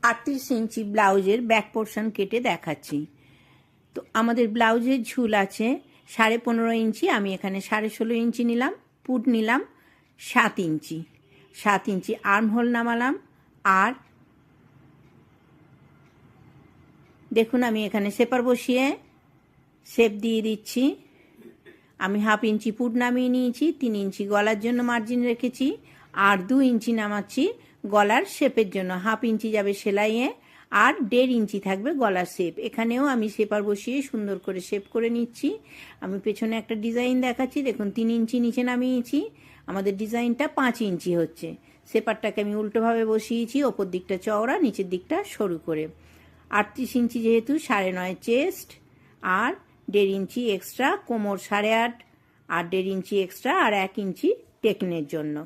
38 ইঞ্চি ব্লাউজের back portion কেটে দেখাচ্ছি। তো আমাদের ব্লাউজের ঝুল আছে 15.5 ইঞ্চি, আমি এখানে 16.5 ইঞ্চি নিলাম, পুট নিলাম 7 ইঞ্চি, 7 ইঞ্চি আর্মহোল নামালাম। আর দেখুন আমি এখানে সেপার বসিয়ে শেপ দিয়ে দিচ্ছি। আমি 1/2 ইঞ্চি পুট নামিয়ে নিয়েছি, 3 ইঞ্চি গলার জন্য মার্জিন রেখেছি, আর 2 ইঞ্চি নামাচ্ছি গলার শেপের জন্য। 1/2 ইঞ্চি যাবে সেলাইয়ে, আর 1.5 ইঞ্চি থাকবে গলার শেপ। এখানেও আমি সেপার বসিয়ে সুন্দর করে শেপ করে নিচ্ছি। আমি পেছনে একটা ডিজাইন দেখাচ্ছি, দেখুন 3 ইঞ্চি নিচে নামিয়েছি, আমাদের ডিজাইনটা 5 ইঞ্চি হচ্ছে। সেপারটাকে আমি উল্টোভাবে বসিয়েছি, ওপর দিকটা চওড়া, নিচের দিকটা সরু করে। 38 ইঞ্চি যেহেতু 9.5 চেস্ট, আর 1.5 ইঞ্চি এক্সট্রা কোমর 8.5, আর 1.5 ইঞ্চি এক্সট্রা, আর 1 ইঞ্চি টেকনের জন্য।